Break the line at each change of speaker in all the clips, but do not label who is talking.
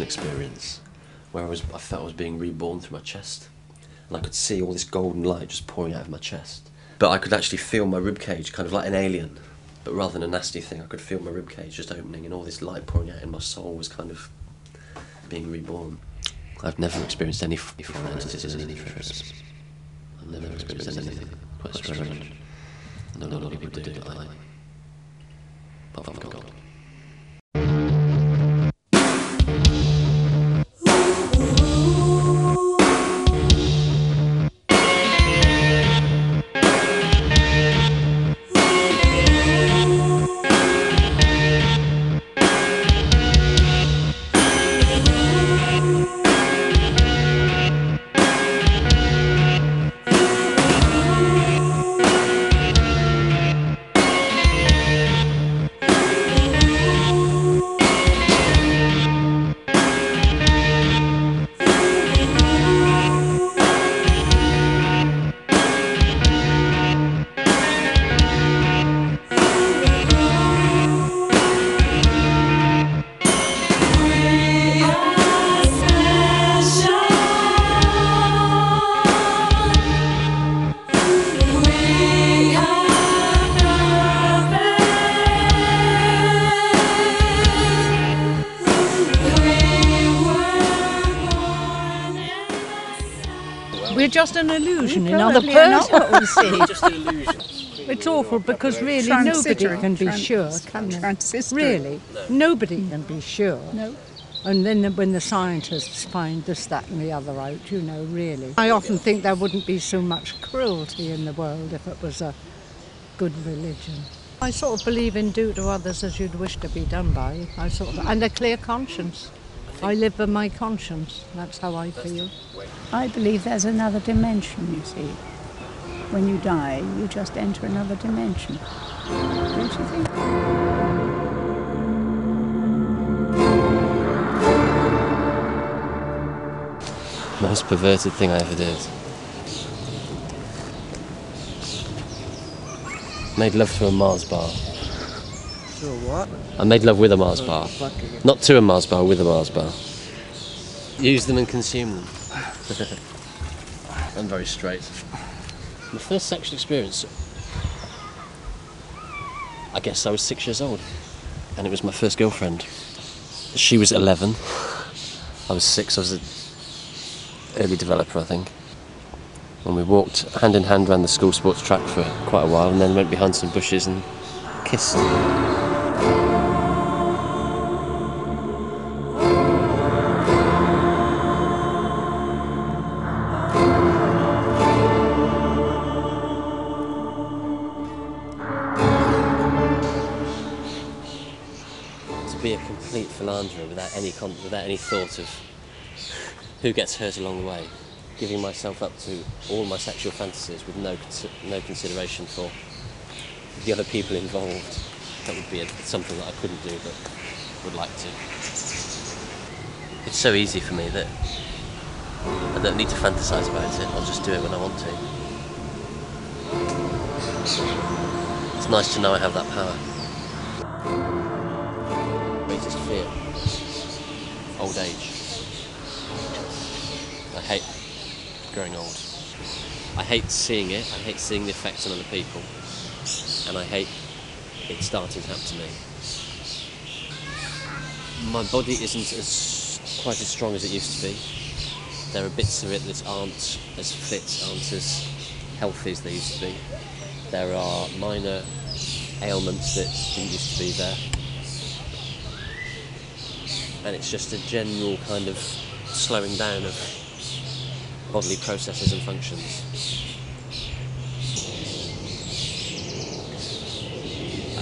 experience where I felt I was being reborn through my chest, and I could see all this golden light just pouring out of my chest. But I could actually feel my ribcage, kind of like an alien, but rather than a nasty thing, I could feel my ribcage just opening and all this light pouring out, and my soul was kind of being reborn. I've never experienced any foreign entities in any trips. I've never experienced anything quite strange. I know a lot of people do, but apart from God.
We're just an illusion in other person.
What we see.
Just an illusion.
It's awful because really nobody can be sure, can they? Really, nobody can be sure.
No.
And then when the scientists find this, that and the other out, you know, really. I often think there wouldn't be so much cruelty in the world if it was a good religion. I sort of believe in do to others as you'd wish to be done by. And a clear conscience. I live by my conscience. That's how I feel.
I believe there's another dimension, you see. When you die, you just enter another dimension. Don't you think?
Most perverted thing I ever did. Made love to a Mars bar.
To a what?
I made love with a Mars bar. Not to a Mars bar, with a Mars bar. Use them and consume them. I'm very straight. My first sexual experience, I guess I was 6 years old, and it was my first girlfriend. She was 11, I was 6, I was an early developer, I think. And we walked hand in hand around the school sports track for quite a while, and then went behind some bushes and kissed. To be a complete philanderer without any thought of who gets hurt along the way, giving myself up to all my sexual fantasies with no consideration for the other people involved. That would be something that I couldn't do but would like to. It's so easy for me that I don't need to fantasise about it, I'll just do it when I want to. It's nice to know I have that power. Greatest fear, old age. I hate growing old. I hate seeing it, I hate seeing the effects on other people, and I hate it starting to happen to me. My body isn't quite as strong as it used to be. There are bits of it that aren't as fit, aren't as healthy as they used to be. There are minor ailments that didn't used to be there. And it's just a general kind of slowing down of bodily processes and functions.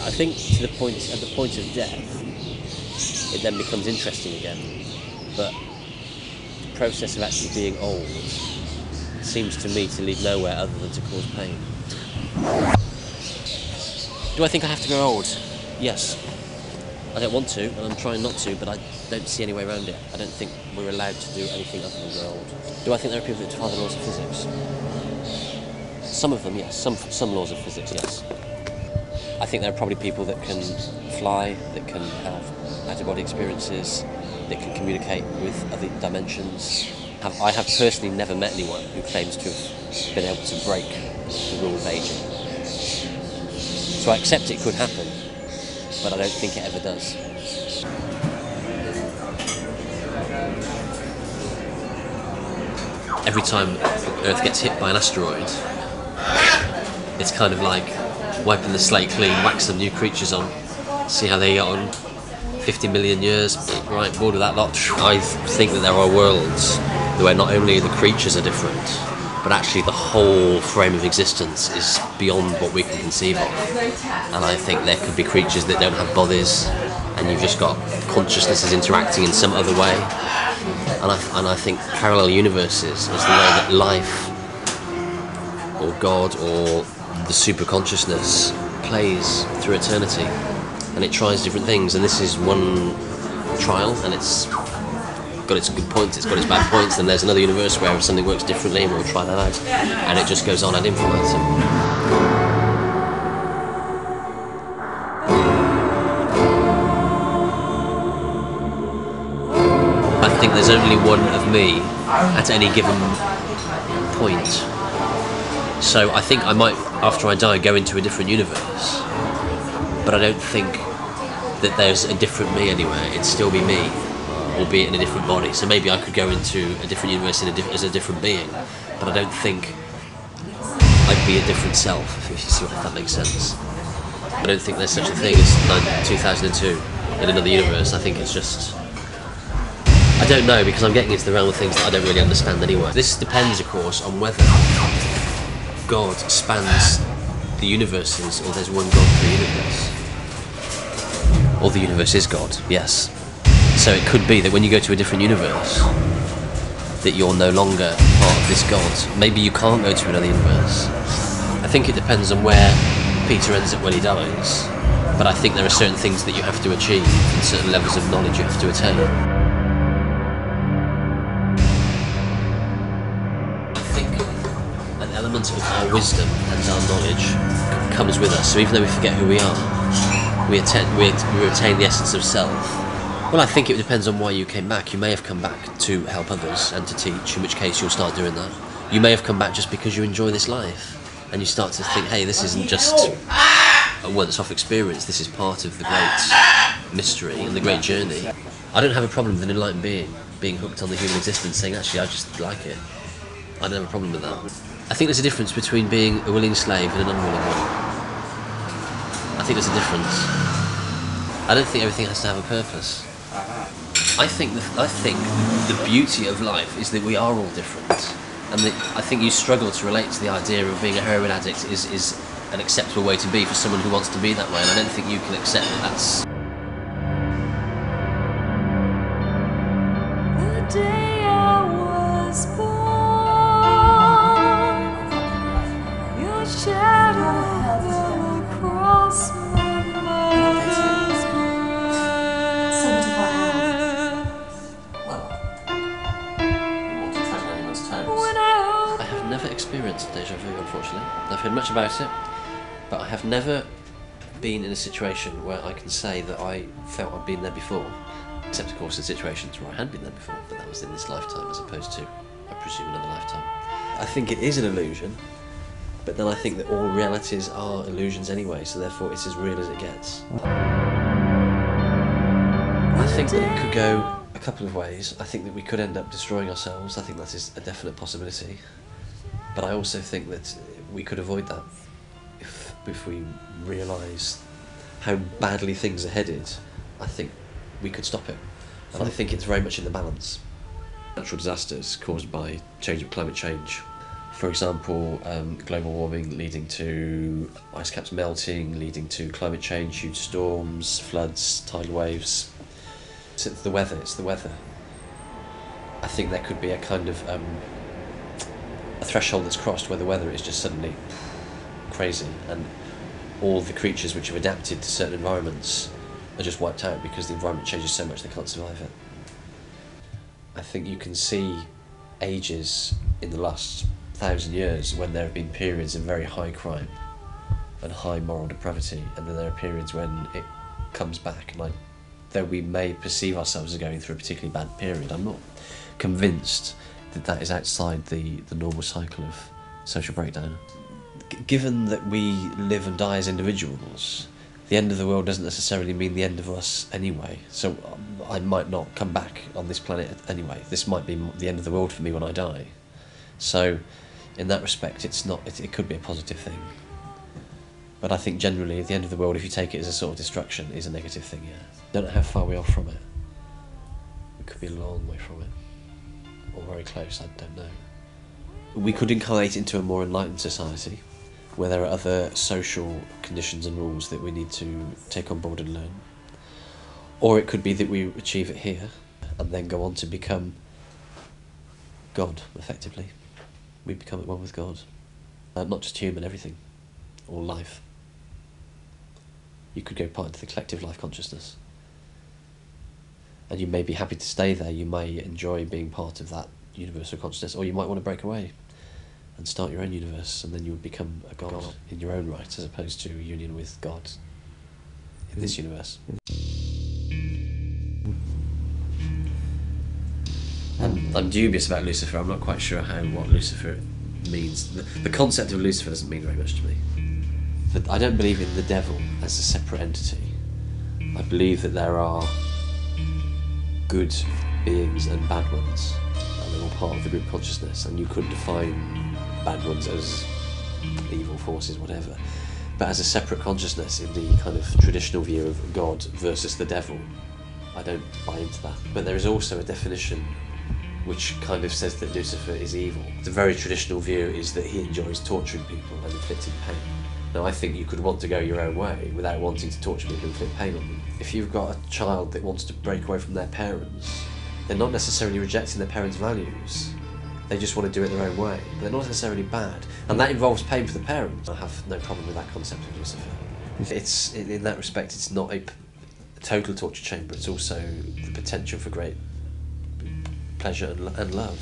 I think at the point of death, it then becomes interesting again. But the process of actually being old seems to me to lead nowhere other than to cause pain. Do I think I have to grow old? Yes. I don't want to, and I'm trying not to, but I don't see any way around it. I don't think we're allowed to do anything other than grow old. Do I think there are people that defy the laws of physics? Some of them, yes. Some laws of physics, yes. I think there are probably people that can fly, that can have out-of-body experiences, that can communicate with other dimensions. I have personally never met anyone who claims to have been able to break the rule of aging. So I accept it could happen, but I don't think it ever does. Every time Earth gets hit by an asteroid, it's kind of like wiping the slate clean, whack some new creatures on, see how they get on. 50 million years, right, bored of that lot. I think that there are worlds where not only the creatures are different, but actually the whole frame of existence is beyond what we can conceive of. And I think there could be creatures that don't have bodies, and you've just got consciousnesses interacting in some other way. And I think parallel universes is the way that life, or God, or the superconsciousness plays through eternity. And it tries different things, and this is one trial, and it's got its good points, it's got its bad points. Then there's another universe where something works differently, and we'll try that out, and it just goes on ad infinitum. I think there's only one of me at any given point. So I think I might, after I die, go into a different universe. But I don't think that there's a different me anywhere. It'd still be me, albeit in a different body. So maybe I could go into a different universe as a different being, but I don't think I'd be a different self, if that makes sense. I don't think there's such a thing as 2002 in another universe. I think it's just... I don't know, because I'm getting into the realm of things that I don't really understand anyway. This depends, of course, on whether God spans the universes, or there's one God per universe. Or the universe is God, yes. So it could be that when you go to a different universe, that you're no longer part of this God. Maybe you can't go to another universe. I think it depends on where Peter ends up when he dies. But I think there are certain things that you have to achieve, and certain levels of knowledge you have to attain. Of our wisdom and our knowledge comes with us. So even though we forget who we are, we retain the essence of self. Well, I think it depends on why you came back. You may have come back to help others and to teach, in which case you'll start doing that. You may have come back just because you enjoy this life, and you start to think, hey, this isn't just a once-off experience, this is part of the great mystery and the great journey. I don't have a problem with an enlightened being hooked on the human existence, saying, actually, I just like it. I don't have a problem with that. I think there's a difference between being a willing slave and an unwilling one. I think there's a difference. I don't think everything has to have a purpose. I think the beauty of life is that we are all different, and I think you struggle to relate to the idea of being a heroin addict is an acceptable way to be for someone who wants to be that way, and I don't think you can accept that that's...
The day I was born, shadow fell across my mother's
I have never experienced deja vu, unfortunately. I've heard much about it, but I have never been in a situation where I can say that I felt I'd been there before. Except, of course, in situations where I had been there before, but that was in this lifetime as opposed to, I presume, another lifetime. I think it is an illusion. But then I think that all realities are illusions anyway, so therefore it's as real as it gets. I think that it could go a couple of ways. I think that we could end up destroying ourselves. I think that is a definite possibility. But I also think that we could avoid that if we realise how badly things are headed. I think we could stop it. And I think it's very much in the balance. Natural disasters caused by climate change. For example, global warming leading to ice caps melting, leading to climate change, huge storms, floods, tidal waves. It's the weather. I think there could be a kind of a threshold that's crossed where the weather is just suddenly crazy, and all the creatures which have adapted to certain environments are just wiped out because the environment changes so much they can't survive it. I think you can see ages in the last 1,000 years when there have been periods of very high crime and high moral depravity, and then there are periods when it comes back, like though we may perceive ourselves as going through a particularly bad period, I'm not convinced that that is outside the normal cycle of social breakdown. Given that we live and die as individuals, the end of the world doesn't necessarily mean the end of us anyway. So I might not come back on this planet anyway. This might be the end of the world for me when I die. So in that respect, it could be a positive thing. But I think generally, at the end of the world, if you take it as a sort of destruction, is a negative thing, yeah. Don't know how far we are from it. We could be a long way from it. Or very close, I don't know. We could incarnate into a more enlightened society, where there are other social conditions and rules that we need to take on board and learn. Or it could be that we achieve it here, and then go on to become God, effectively. We become at one with God. Not just human, everything. Or life. You could go part into the collective life consciousness. And you may be happy to stay there, you may enjoy being part of that universal consciousness, or you might want to break away and start your own universe, and then you would become a god in your own right, as opposed to union with God in this universe. I'm dubious about Lucifer. I'm not quite sure what Lucifer means. The concept of Lucifer doesn't mean very much to me. But I don't believe in the devil as a separate entity. I believe that there are good beings and bad ones, and they're all part of the group consciousness, and you could define bad ones as evil forces, whatever. But as a separate consciousness in the kind of traditional view of God versus the devil, I don't buy into that. But there is also a definition which kind of says that Lucifer is evil. The very traditional view is that he enjoys torturing people and inflicting pain. Now I think you could want to go your own way without wanting to torture people and inflict pain on them. If you've got a child that wants to break away from their parents, they're not necessarily rejecting their parents' values. They just want to do it their own way. They're not necessarily bad. And that involves pain for the parents. I have no problem with that concept of Lucifer. It's, in that respect, it's not a total torture chamber. It's also the potential for great pleasure and love.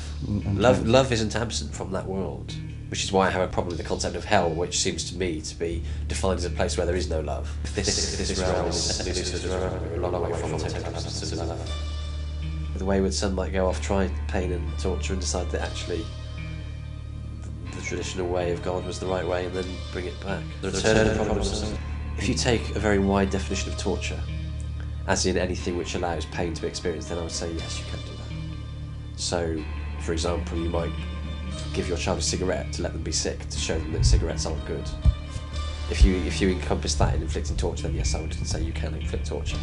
Love isn't absent from that world, which is why I have a problem with the concept of hell, which seems to me to be defined as a place where there is no love. This realm is Lucifer's realm, a long way from love. The wayward son might go off, try pain and torture, and decide that actually the traditional way of God was the right way, and then bring it back. The return of the problem. If you take a very wide definition of torture, as in anything which allows pain to be experienced, then I would say yes, you can do that. So, for example, you might give your child a cigarette to let them be sick, to show them that cigarettes aren't good. If you encompass that in inflicting torture, then yes, I would say you can inflict torture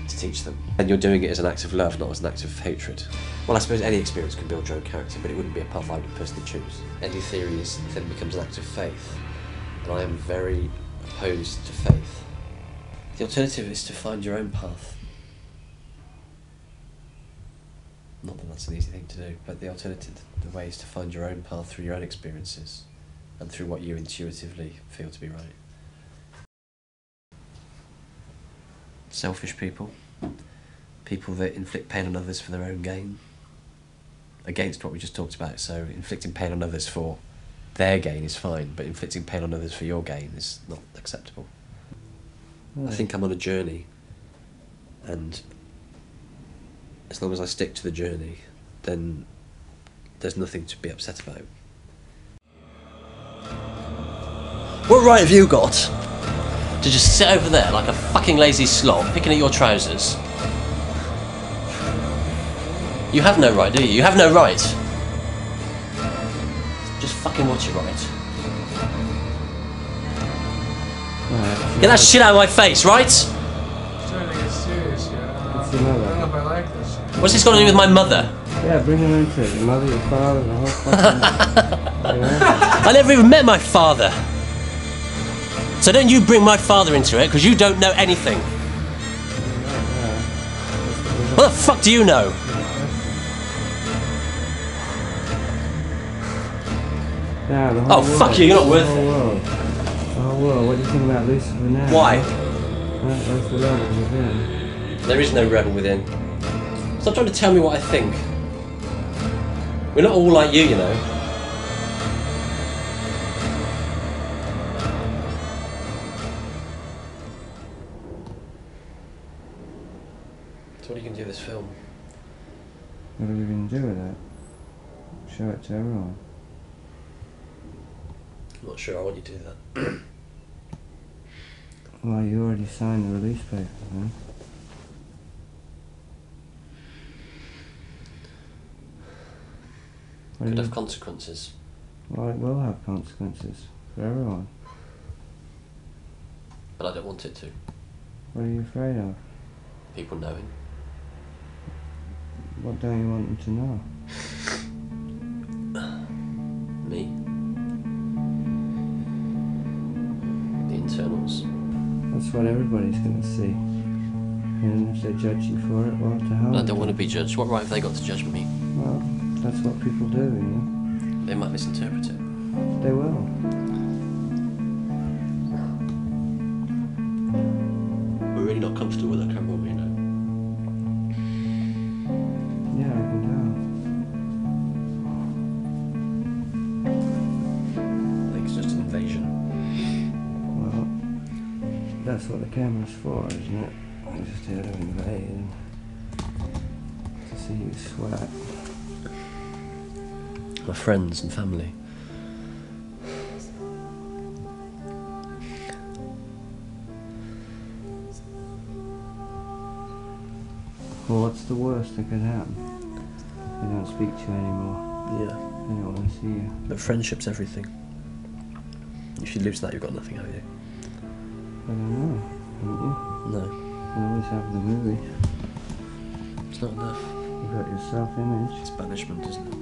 to teach them. And you're doing it as an act of love, not as an act of hatred. Well, I suppose any experience can build your own character, but it wouldn't be a path I would personally choose. Any theory then becomes an act of faith, and I am very opposed to faith. The alternative is to find your own path. Not that that's an easy thing to do, but the alternative, the way is to find your own path through your own experiences, and through what you intuitively feel to be right. Selfish people that inflict pain on others for their own gain, against what we just talked about. So inflicting pain on others for their gain is fine, but inflicting pain on others for your gain is not acceptable. I think I'm on a journey, and as long as I stick to the journey, then there's nothing to be upset about. What right have you got to just sit over there like a fucking lazy slob, picking at your trousers? You have no right, do you? You have no right. Just fucking watch it, right? Get that shit out of my face, right?
I'm trying to get serious here. I don't know if I like this.
What's this got to do with my mother?
Yeah, bring him into it. Your mother, your father, the whole fucking...
I never even met my father. So don't you bring my father into it, because you don't know anything. What the fuck do you know?
Yeah, the whole
Oh,
world.
fuck you, you're not worth
The whole
it.
world. The whole world. What do you think about Lucifer now?
Why?
That's the level within.
There is no rebel within. Stop trying to tell me what I think. We're not all like you know. can do this film.
What are we going to do with it? Show it to everyone.
I'm not sure I want you to do that.
Well, you already signed the release paper, man.
Could have consequences.
Well, it will have consequences for everyone.
But I don't want it to.
What are you afraid of?
People knowing.
What don't you want them to know?
Me. The internals.
That's what everybody's going to see. And if they judge you for it, well, to hell.
I don't want to be judged. What right have they got to judge me?
Well, that's what people do, you know.
They might misinterpret it.
They will.
We're really not comfortable with that camera, you know.
Yeah, I can
I think it's just an invasion.
tell. Well, that's what the camera's for, isn't it? I'm just here to invade and to see you sweat.
My friends and family.
Well, what's the worst that could happen? They don't speak to you anymore.
Yeah.
They don't want to see you.
But friendship's everything. If you lose that, you've got nothing, have you?
I don't know, haven't you?
No.
You always have the movie.
It's not enough.
You've got your self-image.
It's banishment, isn't it?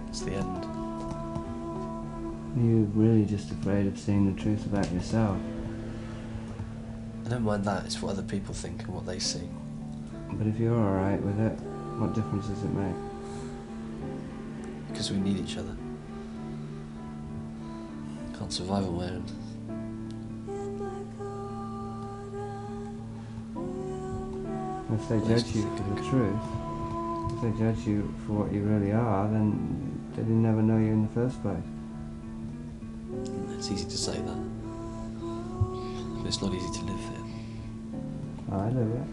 It's the end.
Are you really just afraid of seeing the truth about yourself?
I don't mind that. It's what other people think and what they see.
But if you're alright with it, what difference does it make?
Because we need each other. Can't survive on my own.
If they judge you for the truth, if they judge you for what you really are, then they didn't never know you in the first place.
It's easy to say that. But it's not easy to live it.
I live it.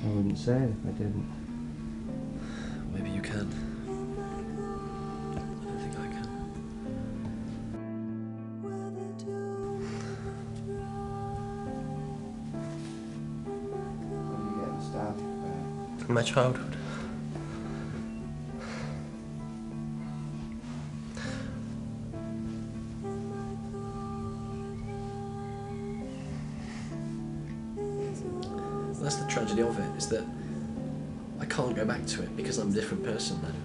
I wouldn't say it if I didn't.
Maybe you can. I don't think I can.
What are you getting started about?
My childhood. That's the tragedy of it, is that I can't go back to it because I'm a different person now.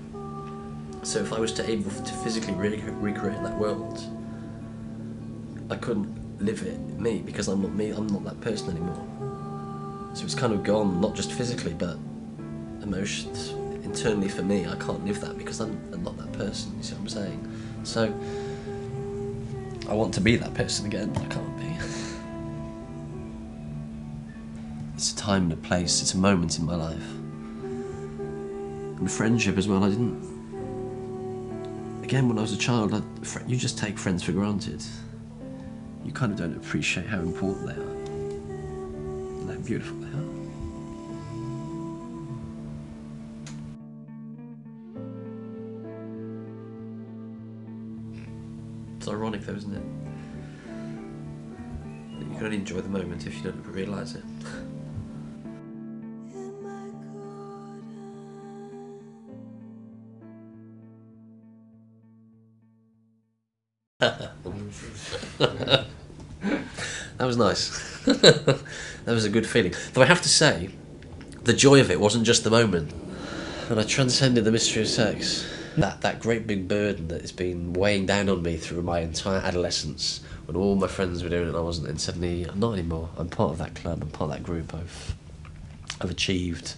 So if I was to able to physically recreate that world, I couldn't live it me because I'm not me, I'm not that person anymore. So it's kind of gone, not just physically, but emotions. Internally for me, I can't live that because I'm not that person, you see what I'm saying? So I want to be that person again, but I can't be. It's a time and a place, it's a moment in my life. And friendship as well, I didn't... Again, when I was a child, you just take friends for granted. You kind of don't appreciate how important they are. And how beautiful they are. It's ironic though, isn't it? That you can only enjoy the moment if you don't realise it. That was nice. That was a good feeling. Though I have to say, the joy of it wasn't just the moment. And I transcended the mystery of sex. That great big burden that has been weighing down on me through my entire adolescence, when all my friends were doing it and I wasn't, and suddenly I'm not anymore. I'm part of that club, I'm part of that group, I've achieved.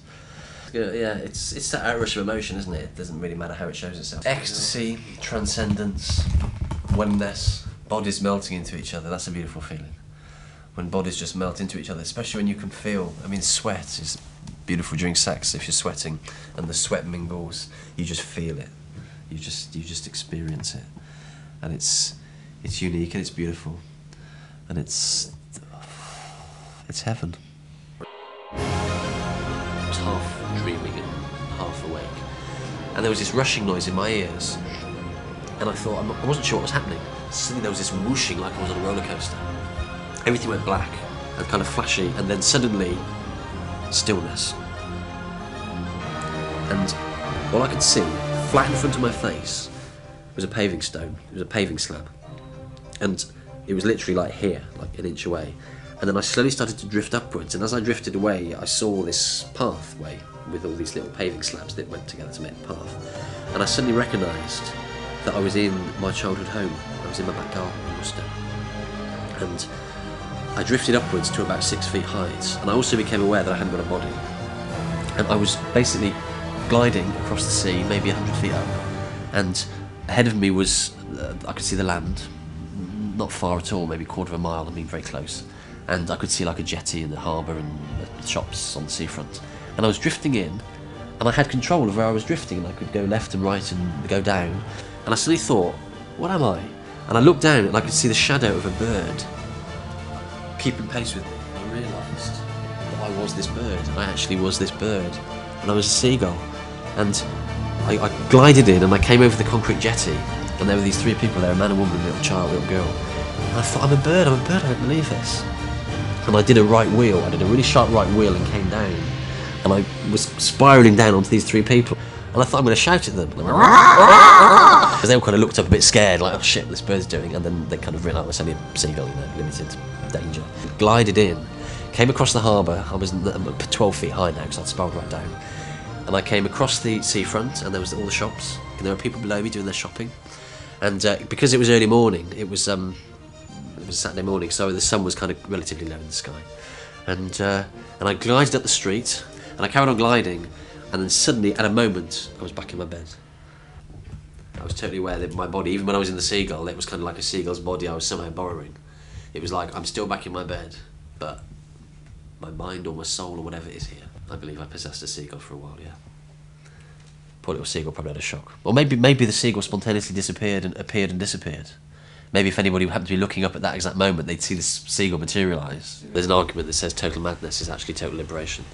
Yeah, it's that outrush of emotion, isn't it? It doesn't really matter how it shows itself. Ecstasy, transcendence, oneness, bodies melting into each other, that's a beautiful feeling. When bodies just melt into each other, especially when you can feel, I mean, sweat is beautiful during sex. If you're sweating and the sweat mingles, you just feel it. You just experience it. And it's unique and it's beautiful. And it's heaven. dreaming and half awake. And there was this rushing noise in my ears, and I thought, I wasn't sure what was happening. Suddenly there was this whooshing like I was on a roller coaster. Everything went black and kind of flashy, and then suddenly, stillness. And all I could see, flat in front of my face, was a paving stone. It was a paving slab. And it was literally like here, like an inch away. And then I slowly started to drift upwards, and as I drifted away, I saw this pathway with all these little paving slabs that went together to make the path. And I suddenly recognised that I was in my childhood home. I was in my back garden in Worcester. And I drifted upwards to about 6 feet height, and I also became aware that I hadn't got a body. And I was basically gliding across the sea, maybe 100 feet up, and ahead of me was, I could see the land, not far at all, maybe a quarter of a mile, I mean very close. And I could see like a jetty in the harbour and the shops on the seafront. And I was drifting in, and I had control of where I was drifting, and I could go left and right and go down. And I suddenly thought, what am I? And I looked down and I could see the shadow of a bird keeping pace with me. And I realised that I was this bird. I actually was this bird. And I was a seagull. And I glided in and I came over the concrete jetty, and there were these three people there, a man, a woman, a little child, a little girl. And I thought, I'm a bird, I don't believe this. And I did a right wheel, I did a really sharp right wheel and came down. And I was spiralling down onto these three people. And I thought, I'm going to shout at them. Because they all kind of looked up a bit scared, like, oh shit, what this bird's doing. And then they kind of realised, it's only a seagull, you know, limited danger. Glided in, came across the harbour. I was 12 feet high now because I'd spiralled right down. And I came across the seafront, and there was all the shops. And there were people below me doing their shopping. And because it was early morning, it was Saturday morning, so the sun was kind of relatively low in the sky. And I glided up the street, and I carried on gliding, and then suddenly, at a moment, I was back in my bed. I was totally aware that my body, even when I was in the seagull, it was kind of like a seagull's body I was somehow borrowing. It was like, I'm still back in my bed, but my mind or my soul or whatever is here. I believe I possessed a seagull for a while, yeah. Poor little seagull probably had a shock. Or maybe the seagull spontaneously disappeared and appeared and disappeared. Maybe if anybody happened to be looking up at that exact moment, they'd see this seagull materialise. There's an argument that says total madness is actually total liberation.